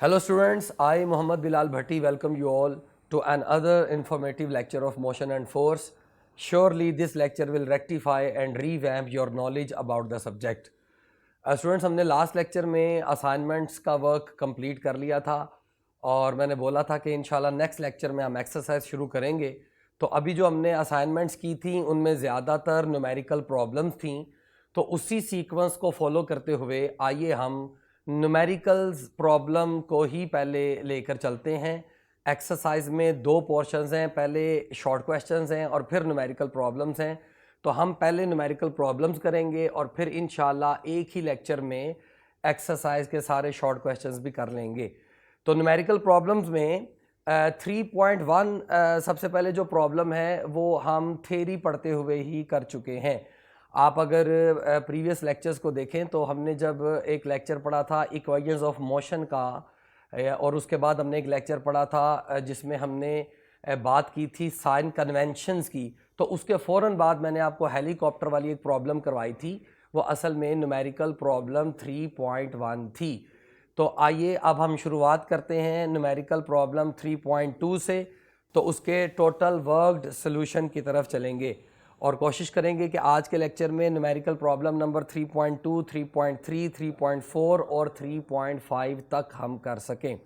Hello students, I Muhammad Bilal Bhatti welcome you all to another informative lecture of motion and force. Surely this lecture will rectify and revamp your knowledge about the subject. Students हमने last lecture में assignments का work complete कर लिया था और मैंने बोला था कि इंशाल्लाह नेक्स्ट लेक्चर में हम एक्सरसाइज शुरू करेंगे। तो अभी जो हमने असाइनमेंट्स की थी उनमें ज़्यादातर न्यूमेरिकल प्रॉब्लम्स थी, तो उसी सीक्वेंस को फॉलो करते हुए आइए हम न्यूमेरिकल्स प्रॉब्लम को ही पहले लेकर चलते हैं। एक्सरसाइज में दो पोर्शंस हैं, पहले शॉर्ट क्वेश्चंस हैं और फिर न्यूमेरिकल प्रॉब्लम्स हैं। तो हम पहले न्यूमेरिकल प्रॉब्लम्स करेंगे और फिर इंशाल्लाह एक ही लेक्चर में एक्सरसाइज के सारे शॉर्ट क्वेश्चंस भी कर लेंगे। तो न्यूमेरिकल प्रॉब्लम्स में 3.1 सबसे पहले जो प्रॉब्लम है वो हम थ्योरी पढ़ते हुए ही कर चुके हैं। आप अगर प्रीवियस लेक्चर्स को देखें तो हमने जब एक लेक्चर पढ़ा था इक्वेशंस ऑफ मोशन का और उसके बाद हमने एक लेक्चर पढ़ा था जिसमें हमने बात की थी साइन कन्वेंशंस की, तो उसके फ़ौरन बाद मैंने आपको हेलीकॉप्टर वाली एक प्रॉब्लम करवाई थी। वो असल में न्यूमेरिकल प्रॉब्लम 3.1 थी। तो आइए अब हम शुरुआत करते हैं न्यूमेरिकल प्रॉब्लम 3.2 से। तो उसके टोटल वर्कड सॉल्यूशन की तरफ चलेंगे और कोशिश करेंगे कि आज के लेक्चर में न्यूमेरिकल प्रॉब्लम नंबर 3.2, 3.3, 3.4 और 3.5 तक हम कर सकें।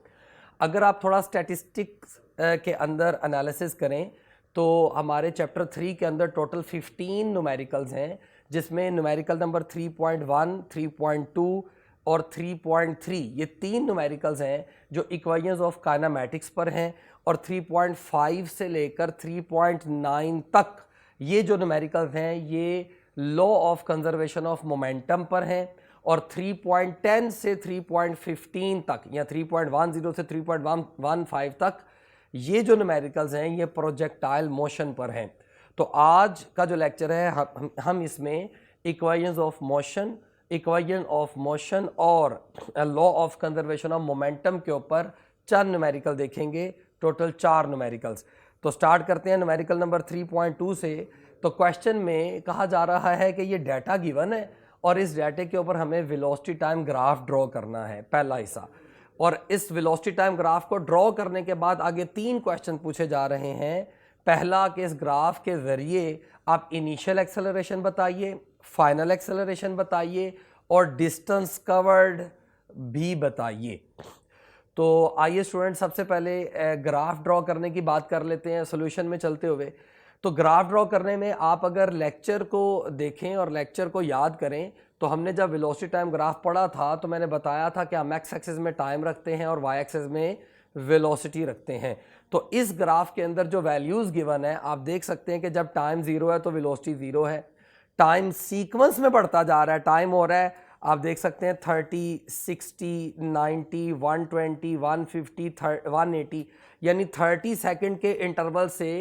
अगर आप थोड़ा स्टैटिस्टिक्स के अंदर एनालिसिस करें तो हमारे चैप्टर 3 के अंदर टोटल 15 न्यूमेरिकल्स हैं, जिसमें न्यूमेरिकल नंबर 3.1, 3.2 और 3.3 ये तीन न्यूमेरिकल्स हैं जो इक्वेशंस ऑफ काइनेमैटिक्स पर हैं, और 3.5 से लेकर 3.9 तक ये जो न्यूमेरिकल्स हैं ये law of conservation of momentum पर हैं, और 3.10 से 3.15 तक या 3.10 से 3.15 तक ये जो न्यूमेरिकल्स हैं ये प्रोजेक्टाइल मोशन पर हैं। तो आज का जो लेक्चर है हम इसमें equations of motion, equation of motion और law of conservation of momentum के ऊपर 4 न्यूमेरिकल देखेंगे, टोटल 4 न्यूमेरिकल्स। तो स्टार्ट करते हैं न्यूमेरिकल नंबर 3.2 से। तो क्वेश्चन में कहा जा रहा है कि ये डाटा गिवन है और इस डाटे के ऊपर हमें वेलोसिटी टाइम ग्राफ ड्रॉ करना है, पहला हिस्सा। और इस वेलोसिटी टाइम ग्राफ को ड्रॉ करने के बाद आगे 3 क्वेश्चन पूछे जा रहे हैं। पहला कि इस ग्राफ के ज़रिए आप इनिशियल एक्सेलरेशन बताइए, फाइनल एक्सेलरेशन बताइए और डिस्टेंस कवर्ड भी बताइए। तो आइए स्टूडेंट सबसे पहले ग्राफ ड्रॉ करने की बात कर लेते हैं सॉल्यूशन में चलते हुए। तो ग्राफ ड्रॉ करने में आप अगर लेक्चर को देखें और लेक्चर को याद करें तो हमने जब वेलोसिटी टाइम ग्राफ पढ़ा था तो मैंने बताया था कि हम एक्स एक्सिस में टाइम रखते हैं और वाई एक्सिस में वेलोसिटी रखते हैं। तो इस ग्राफ के अंदर जो वैल्यूज़ गिवन है आप देख सकते हैं कि जब टाइम 0 है तो वेलोसिटी 0 है। टाइम सीक्वेंस में बढ़ता जा रहा है, टाइम हो रहा है, आप देख सकते हैं 30, 60, 90, 120, 150, 180, यानी 30 सेकंड के इंटरवल से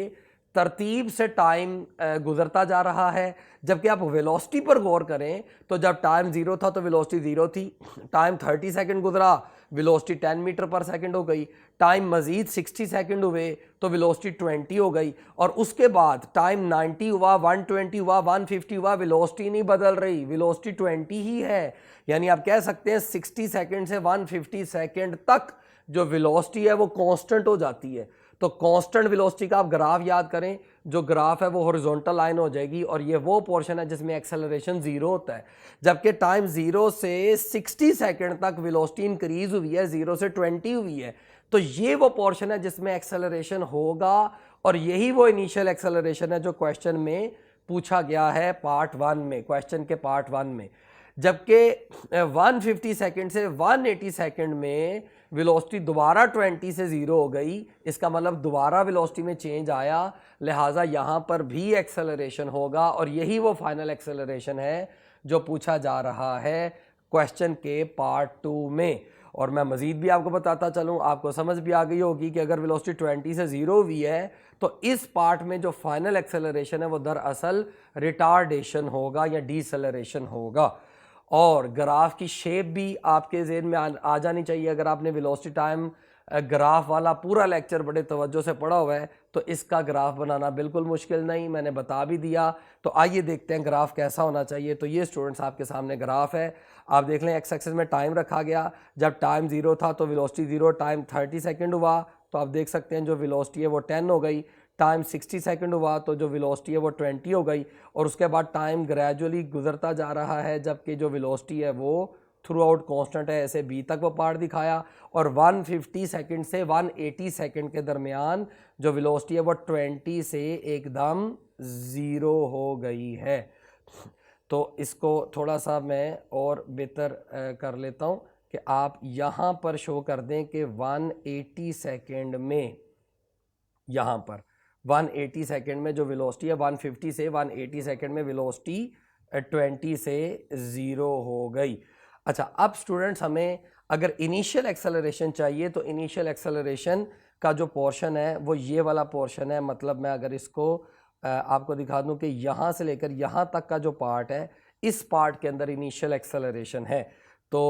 तरतीब से टाइम गुजरता जा रहा है। जबकि आप वेलोसिटी पर गौर करें तो जब टाइम 0 था तो वेलोसिटी 0 थी, टाइम 30 सेकंड गुजरा वेलोसिटी 10 मीटर पर सेकंड हो गई, टाइम मज़ीद 60 सेकंड हुए तो वेलोसिटी 20 हो गई, और उसके बाद टाइम 90 हुआ, 120 हुआ, 150 हुआ, वेलोसिटी नहीं बदल रही, वेलोसिटी 20 ही है। यानी आप कह सकते हैं 60 सेकंड से 150 सेकंड तक जो वेलोसिटी है वो कांस्टेंट हो जाती है। तो कांस्टेंट वेलोसिटी का आप ग्राफ याद करें, जो ग्राफ है वो हॉरिजॉन्टल लाइन हो जाएगी और ये वो पोर्शन है जिसमें एक्सेलरेशन 0 होता है। जबकि टाइम 0 से 60 सेकंड तक वेलोसिटी इंक्रीज हुई है, 0 से 20 हुई है। तो ये वो पोर्शन है जिसमें एक्सेलरेशन होगा और यही वो इनिशियल एक्सेलरेशन है जो क्वेश्चन में पूछा गया है पार्ट 1 में, क्वेश्चन के पार्ट 1 में। जबकि 150 सेकंड से 180 सेकंड में वेलोसिटी दोबारा 20 से 0 हो गई, इसका मतलब दोबारा वेलोसिटी में चेंज आया, लिहाजा यहाँ पर भी एक्सेलरेशन होगा और यही वो फाइनल एक्सेलरेशन है जो पूछा जा रहा है क्वेश्चन के पार्ट 2 में। और मैं मज़ीद भी आपको बताता चलूँ, आपको समझ भी आ गई होगी कि अगर वेलोसिटी 20 से 0 हुई है तो इस पार्ट में जो फाइनल एक्सेलरेशन है वो दरअसल रिटार्डेशन होगा या डीसेलरेशन होगा। और ग्राफ की शेप भी आपके ज़हन में आ जानी चाहिए। अगर आपने वेलोसिटी टाइम ग्राफ वाला पूरा लेक्चर बड़े तवज्जो से पढ़ा हुआ है तो इसका ग्राफ बनाना बिल्कुल मुश्किल नहीं, मैंने बता भी दिया। तो आइए देखते हैं ग्राफ कैसा होना चाहिए। तो ये स्टूडेंट्स आपके सामने ग्राफ है, आप देख लें एक्स एक्सिस में टाइम रखा गया, जब टाइम 0 था तो वेलोसिटी 0, टाइम 30 सेकंड हुआ तो आप देख सकते हैं जो वेलोसिटी है वो 10 हो गई, टाइम 60 सेकंड हुआ तो जो वेलोसिटी है वो 20 हो गई, और उसके बाद टाइम ग्रेजुअली गुजरता जा रहा है जबकि जो वेलोसिटी है वो थ्रू आउट कॉन्स्टेंट है, ऐसे बी तक वो पार्ट दिखाया, और 150 सेकंड से 180 सेकंड के दरमियान जो वेलोसिटी है वो 20 से एकदम 0 हो गई है। तो इसको थोड़ा सा मैं और बेहतर कर लेता हूँ कि आप यहाँ पर शो कर दें कि 180 सेकंड में, यहाँ पर 180 सेकंड में जो वेलोसिटी है 150 से 180 सेकंड में वेलोसिटी 20 से 0 हो गई। अच्छा, अब स्टूडेंट्स हमें अगर इनिशियल एक्सेलरेशन चाहिए तो इनिशियल एक्सेलरेशन का जो पोर्शन है वो ये वाला पोर्शन है। मतलब मैं अगर इसको आपको दिखा दूं कि यहाँ से लेकर यहाँ तक का जो पार्ट है, इस पार्ट के अंदर इनिशियल एक्सेलरेशन है। तो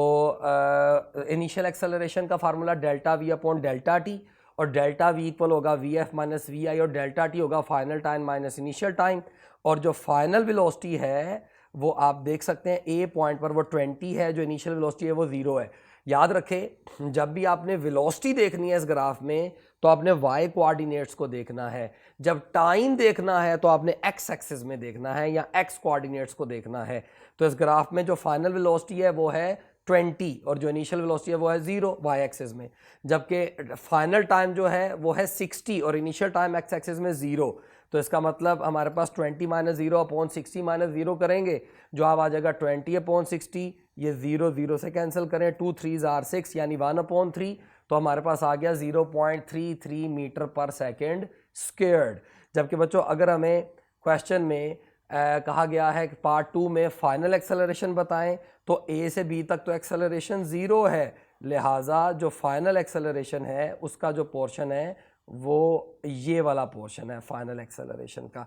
इनिशियल एक्सेलरेशन का formula delta we upon delta T, और डेल्टा वी इक्वल होगा वी एफ माइनस वी आई, और डेल्टा टी होगा final time minus initial time. और जो फाइनल वेलोसिटी है वो आप देख सकते हैं ए पॉइंट पर वो 20 है, जो इनिशियल वेलोसिटी है वो 0 है। याद रखें जब भी आपने वेलोसिटी देखनी है इस ग्राफ में तो आपने वाई कोऑर्डिनेट्स को देखना है, जब टाइम देखना है तो आपने एक्स एक्सिस में देखना है या एक्स कोऑर्डिनेट्स को देखना है। तो इस ग्राफ में जो फाइनल वेलोसिटी है वो है 20 और जो इनिशियल वेलोसिटी है वो है 0 वाई एक्सिस में, जबकि फाइनल टाइम जो है वो है 60 और इनिशियल टाइम एक्स एक्सिस में 0। तो इसका मतलब हमारे पास 20 माइनस 0 अपॉन 60 माइनस 0 करेंगे, जो आप आ जाएगा 20 अपॉन 60, ये 0 0 से कैंसिल करें, 2 3 आर 6 यानी 1/3, तो हमारे पास आ गया 0.33 मीटर पर सेकेंड स्क्वायर्ड। जबकि बच्चों अगर हमें क्वेश्चन में कहा गया है कि पार्ट 2 में फाइनल एक्सेलरेशन बताएं तो ए से बी तक तो एक्सेलरेशन 0 है, लिहाजा जो फाइनल एक्सेलरेशन है उसका जो पोर्शन है वो ये वाला पोर्शन है फाइनल एक्सेलरेशन का।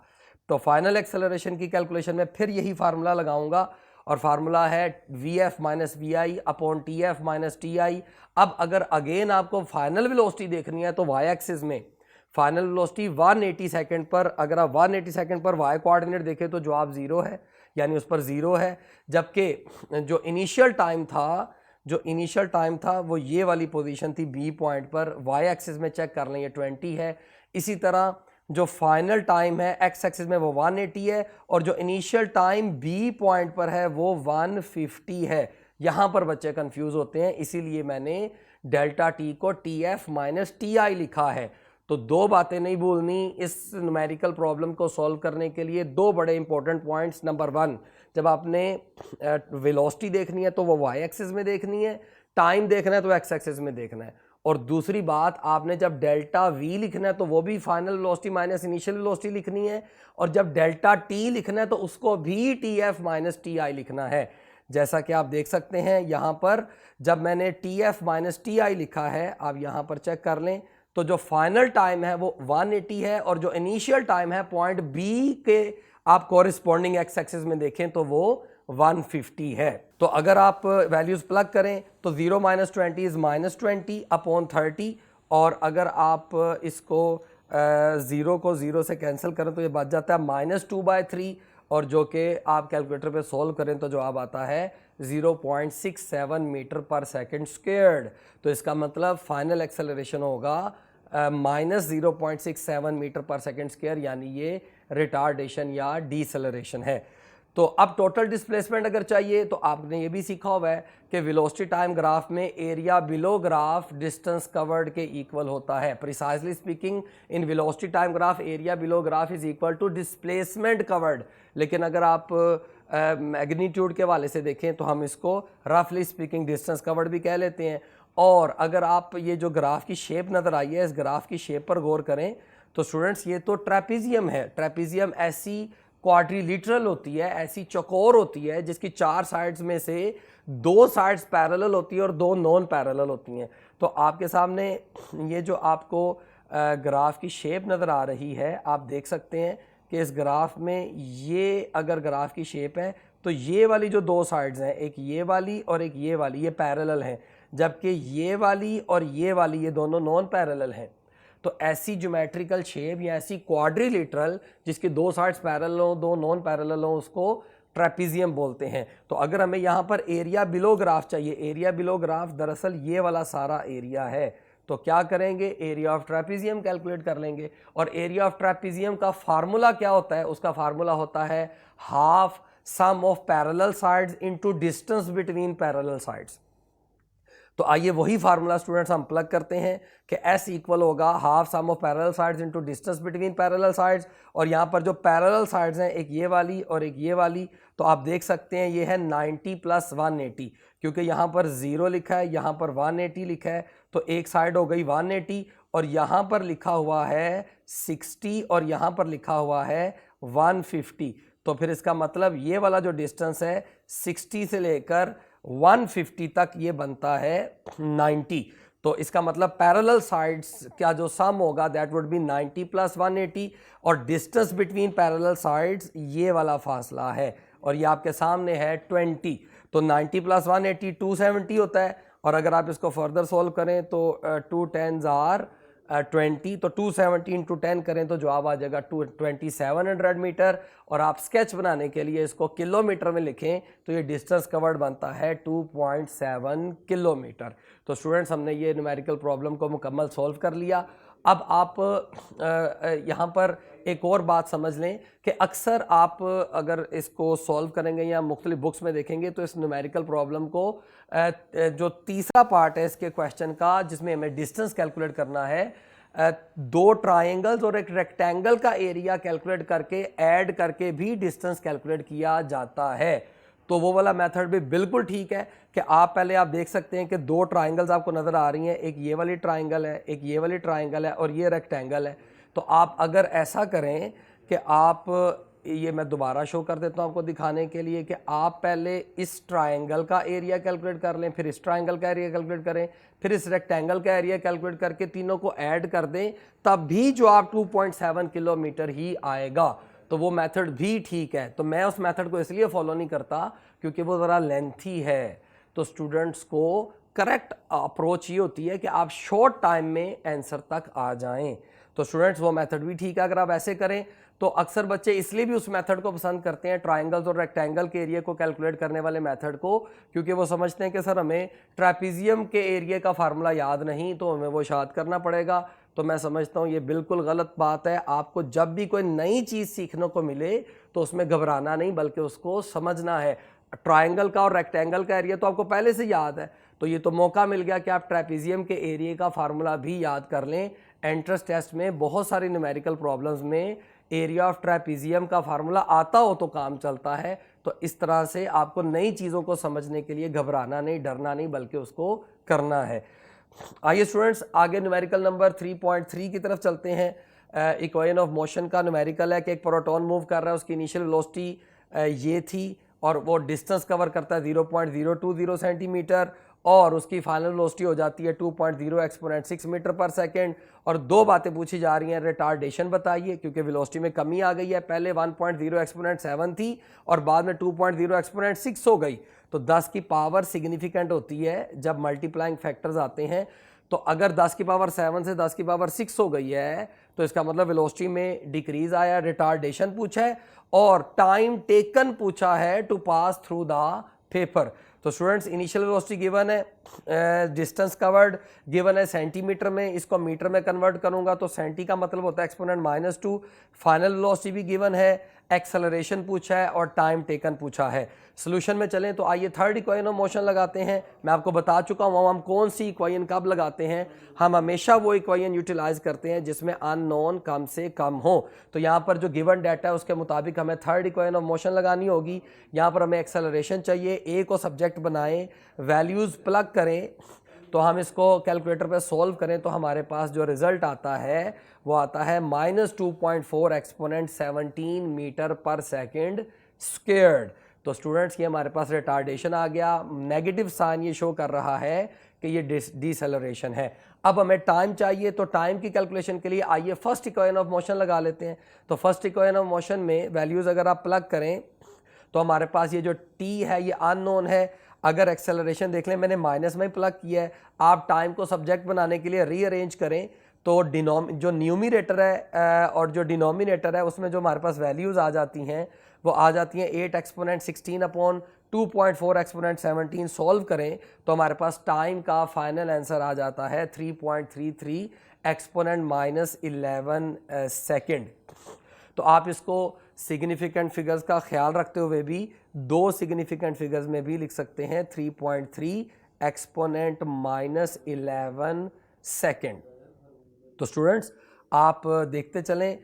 तो फाइनल एक्सेलरेशन की कैलकुलेशन में फिर यही फार्मूला लगाऊंगा, और फार्मूला है V F minus V I upon T F minus T I. अब अगर अगेन आपको फाइनल वेलोसिटी देखनी है तो वाई एक्सिस में फाइनल वेलोसिटी 180 सेकंड पर, अगर आप 180 सेकंड पर वाई कोऑर्डिनेट देखें तो जवाब 0 है, यानी उस पर 0 है। जबकि जो इनिशियल टाइम था वो ये वाली पोजीशन थी बी पॉइंट पर, वाई एक्सिस में चेक कर लें ये 20 है। इसी तरह जो फाइनल टाइम है एक्स एक्सिस में वो 180 है, और जो इनिशियल टाइम बी पॉइंट पर है वो 150 है। यहाँ पर बच्चे कंफ्यूज होते हैं, इसीलिए मैंने डेल्टा टी को टी एफ माइनस टी आई लिखा है। तो दो बातें नहीं भूलनी इस न्यूमेरिकल प्रॉब्लम को सॉल्व करने के लिए, दो बड़े इंपॉर्टेंट पॉइंट्स। नंबर 1, जब आपने वेलोसिटी देखनी है तो वो वाई एक्सिस में देखनी है, टाइम देखना है तो एक्स एक्सिस में देखना है। और दूसरी बात, आपने जब डेल्टा वी लिखना है तो वो भी final velocity minus initial velocity लिखनी है, और जब डेल्टा टी लिखना है तो उसको भी टी एफ माइनस टी आई लिखना है। जैसा कि आप देख सकते हैं यहाँ पर जब मैंने टी एफ माइनस टी आई लिखा है, आप यहाँ पर चेक कर लें तो जो फाइनल टाइम है वो 180 है, और जो इनिशियल टाइम है पॉइंट बी के आप कॉरिस्पॉन्डिंग एक्स एक्सिस में देखें तो वो 150 है। तो अगर आप वैल्यूज प्लग करें तो 0 माइनस 20 इज माइनस 20 अपॉन 30, और अगर आप इसको 0 को 0 से कैंसिल करें तो ये बच जाता है -2/3, और जो कि आप कैलकुलेटर पे सॉल्व करें तो जवाब आता है 0.67 मीटर पर सेकेंड स्क्वायर्ड। तो इसका मतलब फाइनल एक्सेलरेशन होगा -0.67 मीटर पर सेकेंड स्क्वायर, यानी ये रिटार्डेशन या डीसेलरेशन है। तो अब टोटल डिस्प्लेसमेंट अगर चाहिए तो आपने ये भी सीखा हुआ है कि वेलोसिटी टाइम ग्राफ में area below graph distance covered के इक्वल होता है। Precisely speaking in velocity time graph area below graph is equal to displacement covered, लेकिन अगर आप मैग्नीट्यूड के वाले से देखें तो हम इसको रफली स्पीकिंग डिस्टेंस कवर्ड भी कह लेते हैं। और अगर आप ये जो ग्राफ की शेप नज़र आई है, इस ग्राफ की शेप पर गौर करें तो स्टूडेंट्स ये तो ट्रेपीजियम है। ट्रेपीजियम ऐसी क्वाड्रिलेटरल होती है, ऐसी चौकोर होती है जिसकी 4 साइड्स में से 2 साइड्स पैरेलल होती है और 2 नॉन पैरेलल होती हैं। तो आपके सामने ये जो आपको ग्राफ की शेप नज़र आ रही है, आप देख सकते हैं कि इस ग्राफ में ये अगर ग्राफ की शेप है तो ये वाली जो 2 साइड्स हैं, एक ये वाली और एक ये वाली, ये पैरेलल हैं, जबकि ये वाली और ये दोनों नॉन पैरेलल हैं। तो ऐसी ज्योमेट्रिकल शेप या ऐसी क्वाड्रिलेटरल जिसकी दो साइड्स पैरेलल हो, दो नॉन पैरेलल हो, उसको ट्रेपीजियम बोलते हैं। तो अगर हमें यहाँ पर एरिया बिलो ग्राफ चाहिए, एरिया बिलो ग्राफ दरअसल ये वाला सारा एरिया है, तो क्या करेंगे, एरिया ऑफ ट्रेपीजियम कैलकुलेट कर लेंगे। और एरिया ऑफ ट्रेपीजियम का फार्मूला क्या होता है, उसका फार्मूला होता है half sum of parallel sides into distance between parallel sides. तो आइए वही फार्मूला स्टूडेंट्स हम प्लग करते हैं कि S इक्वल होगा half sum of parallel sides into distance between parallel sides. और यहाँ पर जो पैरेलल साइड्स हैं, एक ये वाली और एक ये वाली, तो आप देख सकते हैं ये है 90 + 180, क्योंकि यहाँ पर 0 लिखा है, यहाँ पर 180 लिखा है, तो एक साइड हो गई 180 और यहाँ पर लिखा हुआ है 60 और यहाँ पर लिखा हुआ है 150। तो फिर इसका मतलब ये वाला जो डिस्टेंस है 60 से लेकर 150 तक ये बनता है 90। तो इसका मतलब पैरेलल साइड्स का जो सम होगा दैट वुड बी 90 + 180 और डिस्टेंस बिटवीन पैरेलल साइड्स ये वाला फासला है और ये आपके सामने है 20। तो 90 + 180 270 होता है और अगर आप इसको फर्दर सॉल्व करें तो 2 10s are 20, तो 270 × 10 करें तो जवाब आ जाएगा 2700 मीटर। और आप स्केच बनाने के लिए इसको किलोमीटर में लिखें तो ये डिस्टेंस कवर्ड बनता है 2.7 किलोमीटर। तो स्टूडेंट्स हमने ये न्यूमेरिकल प्रॉब्लम को मुकम्मल सॉल्व कर लिया। अब आप यहाँ पर एक और बात समझ लें कि अक्सर आप अगर इसको सॉल्व करेंगे या मुख्तलिफ बुक्स में देखेंगे तो इस न्यूमेरिकल प्रॉब्लम को जो तीसरा पार्ट है इसके क्वेश्चन का जिसमें हमें डिस्टेंस कैलकुलेट करना है, दो ट्रायंगल्स और एक रेक्टेंगल का एरिया कैलकुलेट करके ऐड करके भी डिस्टेंस कैलकुलेट किया जाता है। तो वो वाला मेथड भी बिल्कुल ठीक है कि आप पहले आप देख सकते हैं कि दो ट्रायंगल्स आपको नज़र आ रही हैं, एक ये वाली ट्रायंगल है, एक ये वाली ट्रायंगल है और ये रेक्टेंगल है। तो आप अगर ऐसा करें कि आप ये मैं दोबारा शो कर देता हूँ आपको दिखाने के लिए कि आप पहले इस ट्रायंगल का एरिया कैलकुलेट कर लें, फिर इस ट्रायंगल का एरिया कैलकुलेट करें, फिर इस रेक्टेंगल का एरिया कैलकुलेट करके तीनों को ऐड कर दें, तब भी जो आप 2.7 किलोमीटर ही आएगा। तो वो मेथड भी ठीक है। तो मैं उस मेथड को इसलिए फॉलो नहीं करता क्योंकि वो ज़रा लेंथी है। तो स्टूडेंट्स को करेक्ट अप्रोच ये होती है कि आप शॉर्ट टाइम में आंसर तक आ जाएं। तो स्टूडेंट्स वो मेथड भी ठीक है अगर आप ऐसे करें। तो अक्सर बच्चे इसलिए भी उस मेथड को पसंद करते हैं, ट्रायंगल्स और रेक्टेंगल के एरिया को कैलकुलेट करने वाले मेथड को, क्योंकि वो समझते हैं कि सर हमें ट्रेपीजियम के एरिया का फार्मूला याद नहीं तो हमें वो याद करना पड़ेगा। तो मैं समझता हूँ ये बिल्कुल गलत बात है। आपको जब भी कोई नई चीज़ सीखने को मिले तो उसमें घबराना नहीं बल्कि उसको समझना है। ट्रायंगल का और रेक्टेंगल का एरिया तो आपको पहले से याद है, तो ये तो मौका मिल गया कि आप ट्रेपीजियम के एरिया का फार्मूला भी याद कर लें। एंट्रेंस टेस्ट में बहुत सारी न्यूमेरिकल प्रॉब्लम्स में एरिया ऑफ ट्रेपीजियम का फार्मूला आता हो तो काम चलता है। तो इस तरह से आपको नई चीज़ों को समझने के लिए घबराना नहीं, डरना नहीं, बल्कि उसको करना है। आइए स्टूडेंट्स आगे न्यूमेरिकल नंबर 3.3 की तरफ चलते हैं। इक्वेशन ऑफ मोशन का न्यूमेरिकल है कि एक प्रोटॉन मूव कर रहा है, उसकी इनिशियल वेलोसिटी ये थी और वो डिस्टेंस कवर करता है 0.020 सेंटीमीटर और उसकी फाइनल वेलोसिटी हो जाती है 2.0 एक्सपोनेंट 6 मीटर पर सेकेंड। और दो बातें पूछी जा रही हैं, रिटार्डेशन बताइए क्योंकि वेलोसिटी में कमी आ गई है, पहले 1.0 एक्सपोनेंट 7 थी और बाद में 2.0 एक्सपोनेंट 6 हो गई। तो 10 की पावर सिग्निफिकेंट होती है जब मल्टीप्लाइंग फैक्टर्स आते हैं। तो अगर 10 की पावर 7 से 10 की पावर 6 हो गई है तो इसका मतलब वेलोसिटी में डिक्रीज आया। रिटार्डेशन पूछा है और टाइम टेकन पूछा है to pass through the paper. तो स्टूडेंट्स इनिशियल वेलोसिटी गिवन है, डिस्टेंस कवर्ड गिवन है सेंटीमीटर में, इसको मीटर में कन्वर्ट करूंगा तो सेंटी का मतलब होता है एक्सपोनेंट -2। फाइनल वेलोसिटी भी गिवन है, एक्सेलरेशन पूछा है और टाइम टेकन पूछा है। सोल्यूशन में चलें तो आइए थर्ड इक्वेशन ऑफ मोशन लगाते हैं। मैं आपको बता चुका हूँ हम कौन सी इक्वेशन कब लगाते हैं। हम हमेशा वो इक्वेशन यूटिलाइज करते हैं जिसमें अननोन कम से कम हो। तो यहाँ पर जो गिवन डाटा है उसके मुताबिक हमें थर्ड इक्वेशन ऑफ मोशन लगानी होगी। यहाँ पर हमें एक्सेलरेशन चाहिए, ए को सब्जेक्ट बनाएं, वैल्यूज़ प्लग करें, तो हम इसको कैलकुलेटर पे सॉल्व करें तो हमारे पास जो रिजल्ट आता है वो आता है -2.4 एक्सपोनेंट 17 मीटर पर सेकेंड स्क्वायर्ड। तो स्टूडेंट्स ये हमारे पास रिटार्डेशन आ गया, नेगेटिव साइन ये शो कर रहा है कि ये डिसेलरेशन है। अब हमें टाइम चाहिए तो टाइम की कैलकुलेशन के लिए आइए फर्स्ट इक्वेशन ऑफ मोशन लगा लेते हैं। तो फर्स्ट इक्वेशन ऑफ मोशन में वैल्यूज़ अगर आप प्लग करें तो हमारे पास ये जो t है ये अननोन है। अगर एक्सेलरेशन देख लें, मैंने माइनस में ही प्लग किया है, आप टाइम को सब्जेक्ट बनाने के लिए रीअरेंज करें तो जो न्यूमिनेटर है और जो डिनोमिनेटर है उसमें जो हमारे पास वैल्यूज़ आ जाती हैं वो आ जाती हैं 8 एक्सपोनेंट 16 अपॉन 2.4 एक्सपोनेंट 17। सॉल्व करें तो हमारे पास टाइम का फाइनल आंसर आ जाता है 3.33 एक्सपोनेंट माइनस 11 सेकेंड। तो आप इसको सिग्निफिकेंट फिगर्स का ख्याल रखते हुए भी दो सिग्निफिकेंट फिगर्स में भी लिख सकते हैं 3.3 एक्सपोनेंट माइनस 11 सेकेंड। तो स्टूडेंट्स आप देखते चलें,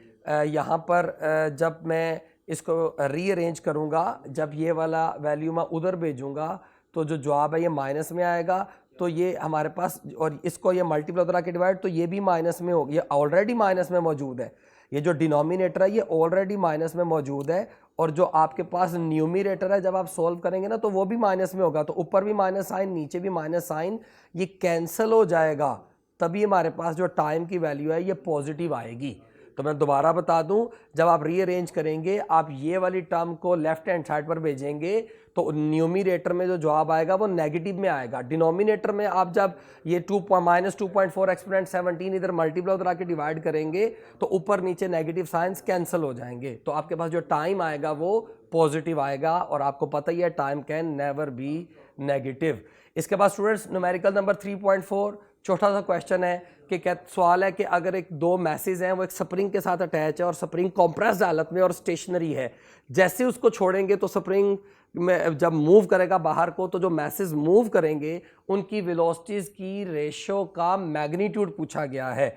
यहाँ पर जब मैं इसको रीअरेंज करूँगा, जब ये वाला वैल्यू मैं उधर भेजूँगा तो जो जवाब है ये माइनस में आएगा। तो ये हमारे पास, और इसको ये मल्टीप्लाई करा के डिवाइड, तो ये भी माइनस में होगी, ये ऑलरेडी माइनस में मौजूद है। ये जो डिनोमिनेटर है ये ऑलरेडी माइनस में मौजूद है, और जो आपके पास न्यूमिनेटर है जब आप सॉल्व करेंगे ना तो वो भी माइनस में होगा। तो ऊपर भी माइनस साइन, नीचे भी माइनस साइन, ये कैंसिल हो जाएगा, तभी हमारे पास जो टाइम की वैल्यू है ये पॉजिटिव आएगी। तो मैं दोबारा बता दूं, जब आप रीअरेंज करेंगे आप ये वाली टर्म को लेफ्ट हैंड साइड पर भेजेंगे तो न्यूमिनेटर में जो जवाब आएगा वो नेगेटिव में आएगा। डिनोमिनेटर में आप जब ये माइनस 2.4 एक्सपोनेंट 17 इधर मल्टीप्लाई करा के डिवाइड करेंगे तो ऊपर नीचे नेगेटिव साइंस कैंसिल हो जाएंगे, तो आपके पास जो टाइम आएगा वो पॉजिटिव आएगा। और आपको पता ही है time can never be negative. इसके बाद स्टूडेंट्स न्यूमेरिकल नंबर 3.4 छोटा सा क्वेश्चन है कि क्या सवाल है कि अगर एक दो मैसेज हैं वो एक स्प्रिंग के साथ अटैच है और स्प्रिंग कॉम्प्रेस्ड हालत में और स्टेशनरी है, जैसे उसको छोड़ेंगे तो स्प्रिंग में जब मूव करेगा बाहर को तो जो मैसेज मूव करेंगे उनकी वेलोसिटीज की रेशो का मैग्नीट्यूड पूछा गया है।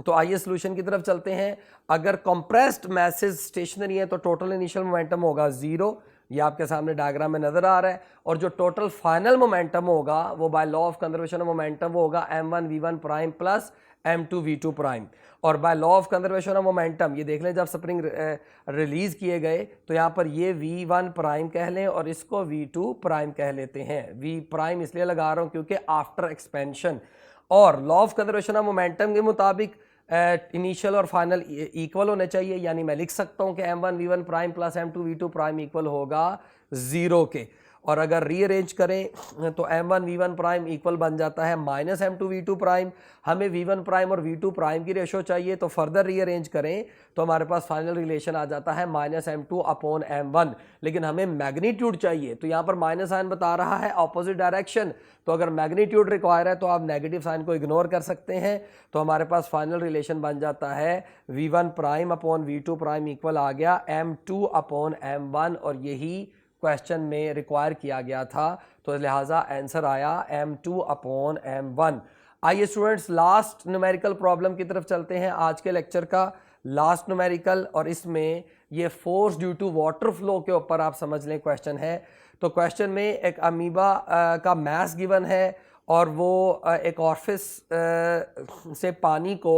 तो आइए सॉल्यूशन की तरफ चलते हैं। अगर कंप्रेस्ड मैसेज स्टेशनरी है तो टोटल इनिशियल मोमेंटम होगा 0, ये आपके सामने डायग्राम में नजर आ रहा है, और जो टोटल फाइनल मोमेंटम होगा वो by law of conservation of momentum वो होगा m1v1 prime plus m2v2 prime. और by law of conservation of momentum ये देख लें, जब स्प्रिंग रिलीज किए गए तो यहाँ पर ये v1 प्राइम कह लें और इसको v2 प्राइम कह लेते हैं। v प्राइम इसलिए लगा रहा हूँ क्योंकि आफ्टर एक्सपेंशन, और law of conservation of momentum के मुताबिक इनिशियल और फाइनल इक्वल होने चाहिए, यानी मैं लिख सकता हूं कि m1v1 prime plus m2v2 prime equal होगा 0 के। और अगर रीअरेंज करें तो m1v1 प्राइम इक्वल बन जाता है माइनस m2v2 प्राइम। हमें v1 प्राइम और v2 प्राइम की रेशो चाहिए, तो फर्दर रीअरेंज करें तो हमारे पास फाइनल रिलेशन आ जाता है माइनस m2 अपॉन m1। लेकिन हमें मैग्नीट्यूड चाहिए, तो यहाँ पर माइनस साइन बता रहा है ऑपोजिट डायरेक्शन, तो अगर मैग्नीट्यूड रिक्वायर है तो आप नेगेटिव साइन को इग्नोर कर सकते हैं। तो हमारे पास फाइनल रिलेशन बन जाता है v1 prime upon v2 prime equal आ गया m2 अपॉन m1, और यही क्वेश्चन में रिक्वायर किया गया था, तो लिहाजा आंसर आया m2 अपॉन m1। आइए स्टूडेंट्स लास्ट न्यूमेरिकल प्रॉब्लम की तरफ चलते हैं, आज के लेक्चर का लास्ट न्यूमेरिकल, और इसमें ये force due to water flow के ऊपर आप समझ लें क्वेश्चन है। तो क्वेश्चन में एक अमीबा का मास गिवन है और वो एक ऑरिफिस से पानी को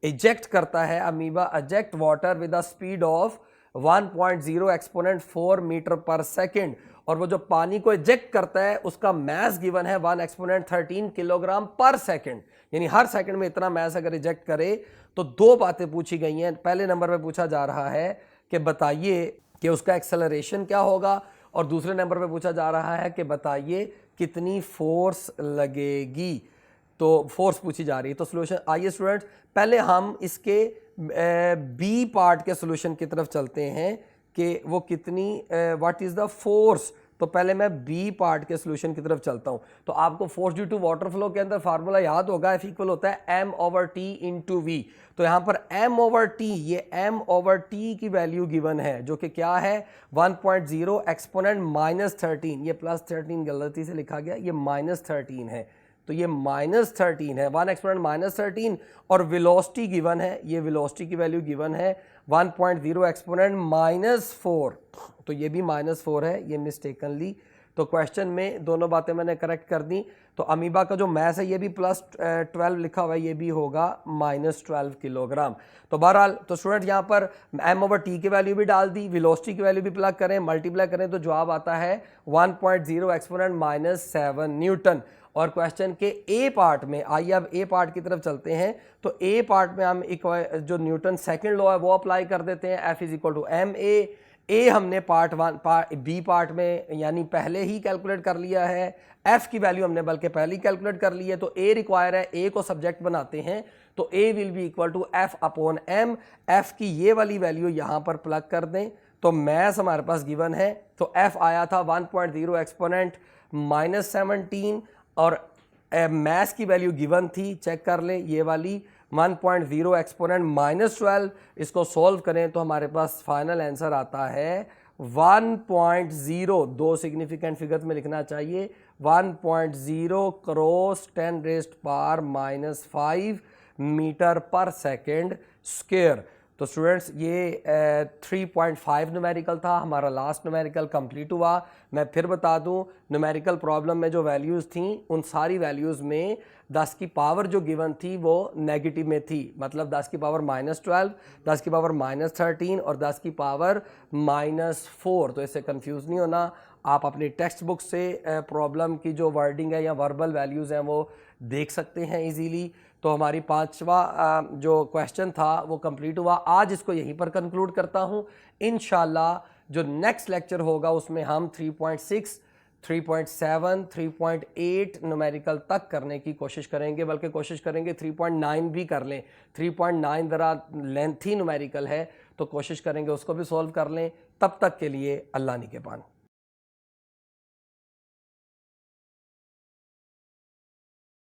इजेक्ट करता है। Amoeba eject water with the speed of 1.0 exponent 4 metre पर सेकेंड, और वो जो पानी को इजेक्ट करता है उसका मास गिवन है 1 एक्सपोनेंट 13 किलोग्राम पर सेकेंड, यानी हर सेकंड में इतना मास अगर इजेक्ट करे। तो दो बातें पूछी गई हैं। पहले नंबर पे पूछा जा रहा है कि बताइए कि उसका एक्सेलरेशन क्या होगा, और दूसरे नंबर पे पूछा जा रहा है कि बताइए कितनी फोर्स लगेगी। तो फोर्स पूछी जा रही है। तो सॉल्यूशन, आइए स्टूडेंट्स पहले हम इसके बी पार्ट के सॉल्यूशन की तरफ चलते हैं कि वो कितनी व्हाट इज द फोर्स। तो पहले मैं बी पार्ट के सॉल्यूशन की तरफ चलता हूं। तो आपको force due to water flow के अंदर फार्मूला याद होगा, F इक्वल होता है m/t इंटू वी। तो यहां पर m/t, ये m/t की वैल्यू गिवन है जो कि क्या है 1.0 एक्सपोनेंट माइनस 13, ये प्लस 13 गलती से लिखा गया, ये माइनस 13 है, तो ये माइनस 13 है, 1 एक्सपोनेंट माइनस 13, और वेलोसिटी गिवन है, ये वेलोसिटी की वैल्यू गिवन है 1.0 एक्सपोनेंट माइनस 4, तो ये भी माइनस 4 है, ये मिस्टेकनली। तो क्वेश्चन में दोनों बातें मैंने करेक्ट कर दी। तो अमीबा का जो मास है ये भी प्लस 12 लिखा हुआ है, ये भी होगा माइनस 12 किलोग्राम। तो बहरहाल तो स्टूडेंट यहाँ पर m/t की वैल्यू भी डाल दी, वेलोसिटी की वैल्यू भी प्लग करें, मल्टीप्लाई करें तो जवाब आता है 1.0 एक्सपोनेंट माइनस 7 न्यूटन। और क्वेश्चन के ए पार्ट में, आइए अब ए पार्ट की तरफ चलते हैं। तो ए पार्ट में हम एक जो न्यूटन सेकंड लॉ है वो अप्लाई कर देते हैं, F is equal to ma। ए हमने पार्ट बी पार्ट में यानी पहले ही कैलकुलेट कर लिया है, एफ की वैल्यू हमने बल्कि पहले ही कैलकुलेट कर ली है, तो ए रिक्वायर है, ए को सब्जेक्ट बनाते हैं, तो A will be equal to F upon M. F की ये वाली वैल्यू यहां पर प्लग कर दें तो मैथ्स हमारे पास गिवन है, तो एफ आया था 1.0 एक्सपोनेंट -17 और मैथ्स की वैल्यू गिवन थी, चेक कर लें ये वाली 1.0 एक्सपोनेंट -12। इसको सॉल्व करें तो हमारे पास फाइनल आंसर आता है 1.0, दो सिग्निफिकेंट फिगर्स में लिखना चाहिए, 1.0 क्रॉस 10⁻⁻5 मीटर पर सेकेंड स्क्वायर। तो स्टूडेंट्स ये 3.5 न्यूमेरिकल था, हमारा लास्ट न्यूमेरिकल कंप्लीट हुआ। मैं फिर बता दूं, न्यूमेरिकल प्रॉब्लम में जो वैल्यूज़ थी उन सारी वैल्यूज़ में 10 की पावर जो गिवन थी वो नेगेटिव में थी, मतलब 10 की पावर -12, 10 की पावर -13 और 10 की पावर -4। तो इससे कंफ्यूज नहीं होना, आप अपनी टेक्स्ट बुक से प्रॉब्लम की जो वर्डिंग है या वर्बल वैल्यूज़ हैं वो देख सकते हैं इजीली। तो हमारी पांचवा जो क्वेश्चन था वो कंप्लीट हुआ। आज इसको यहीं पर कंक्लूड करता हूँ। इंशाल्लाह जो नेक्स्ट लेक्चर होगा उसमें हम 3.6, 3.7, 3.8 न्यूमेरिकल तक करने की कोशिश करेंगे, बल्कि कोशिश करेंगे 3.9 भी कर लें। 3.9 ज़रा लेंथी न्यूमेरिकल है तो कोशिश करेंगे उसको भी सॉल्व कर लें। तब तक के लिए अल्लाह निगहबान।